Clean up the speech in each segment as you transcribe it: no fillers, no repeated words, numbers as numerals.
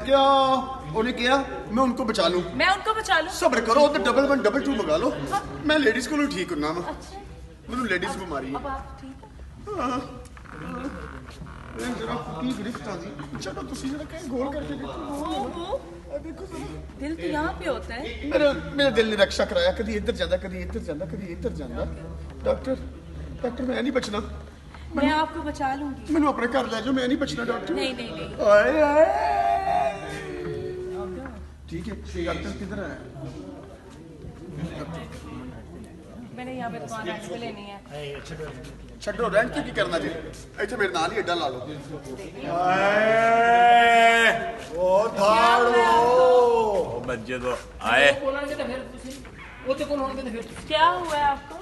क्या उन्हें किया मैं उनको बचा लूं। मैं उनको बचा लूं? सब्र करो तो डबल 1 डबल 2 मंगा लो। हाँ। मैं लेडीज को ठीक होना वा। अच्छा। मैनू लेडीज बीमारी अब है। आप ठीक है? जरा की गिरफ्त आ गई। चलो तुसी जरा कहीं गोल करके देखो। देखो दिल तो यहाँ पे होता है। मेरे दिल ने रक्षा कराया, कभी इधर जाता कभी इधर जाता कभी इधर जाता। डॉक्टर मैं नहीं बचना। मैं आपको बचा लूंगी। मैनू अपने घर ले जाओ, मैं नहीं बचना डॉक्टर। नहीं नहीं नहीं। आए आए। ठीक है डॉक्टर किधर है? मैंने यहाँ पे दुकान रेंट पे लेनी है। छड्डो रेंट की करना जी, इतने मेरे नाल ही अड्डा ला लो। ओ थाड़ो बच्चे तो आए। क्या हुआ है आपको?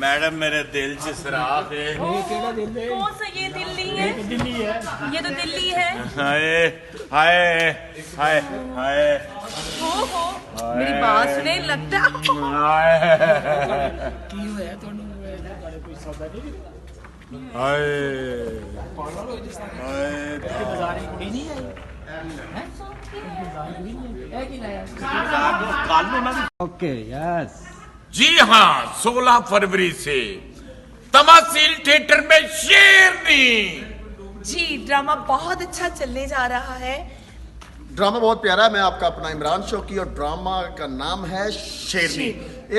मैडम मेरे दिल च सराख है। कौन सा ये दिल्ली है? दिल्ली है। ये तो दिल्ली है। हाय हाय हाय हाय हो मेरी बात सुने लगता ओके यस जी हाँ, 16 फरवरी से तमासील थिएटर में शेरनी। जी ड्रामा बहुत अच्छा चलने जा रहा है। ड्रामा बहुत प्यारा है। मैं आपका अपना इमरान शौकी और ड्रामा का नाम है शेरनी।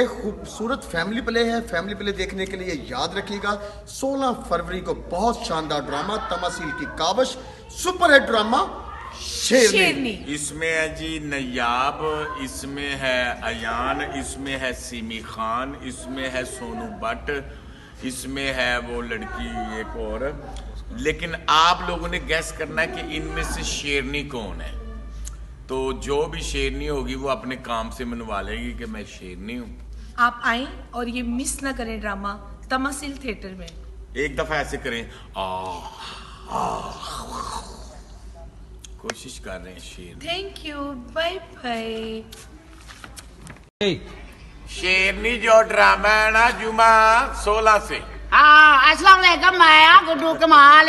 एक खूबसूरत फैमिली प्ले है। फैमिली प्ले देखने के लिए याद रखिएगा 16 फरवरी को बहुत शानदार ड्रामा तमासील की कावश सुपर हिट ड्रामा शेरनी। इसमें है जी नयाब, इसमें है अयान, इसमें है सीमी खान, इसमें है सोनू भट्ट, इसमें है वो लड़की एक और। लेकिन आप लोगों ने गैस करना है कि इनमें से शेरनी कौन है। तो जो भी शेरनी होगी वो अपने काम से मनवा लेगी कि मैं शेरनी हूँ। आप आए और ये मिस ना करें ड्रामा तमासील थिएटर में। एक दफा ऐसे करें कोशिश कर रहे हैं शेरनी। Thank you bye bye. शेरनी जो ड्रामा है ना जुमा 16 से। हाँ अस्सलाम वालेकुम, मैं गुड्डू कमाल।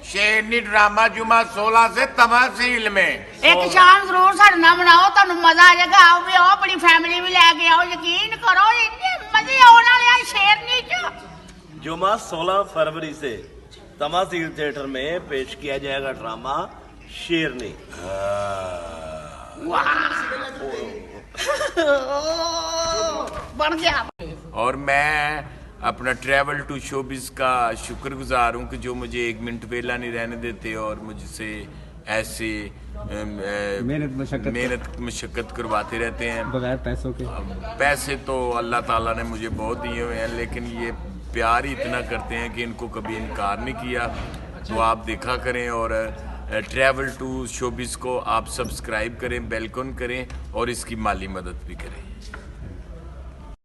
शेरनी ड्रामा जुमा 16 से तमासील में। एक शाम जरूर साढ़े नाल बनाओ, तुहानू मजा आ जाएगा। आओ भी आओ, अपनी फैमिली भी लेके आओ। यकीन करो इन्ने मजे आने वाले हैं शेरनी च। जुमा 16 फरवरी से तमासील थिएटर में पेश किया जाएगा ड्रामा शेरनी। बन गया। और मैं अपना ट्रैवल टू शोबिस का शुक्रगुजार हूँ कि जो मुझे 1 मिनट वेला नहीं रहने देते और मुझसे ऐसे मेहनत मशक्कत करवाते रहते हैं बगैर पैसों के। पैसे तो अल्लाह ताला ने मुझे बहुत दिए हुए हैं, लेकिन ये प्यार ही इतना करते हैं कि इनको कभी इनकार नहीं किया। तो आप देखा करें और ट्रैवल टू शोबिस को आप सब्सक्राइब करें, बेल आइकन करें और इसकी माली मदद भी करें।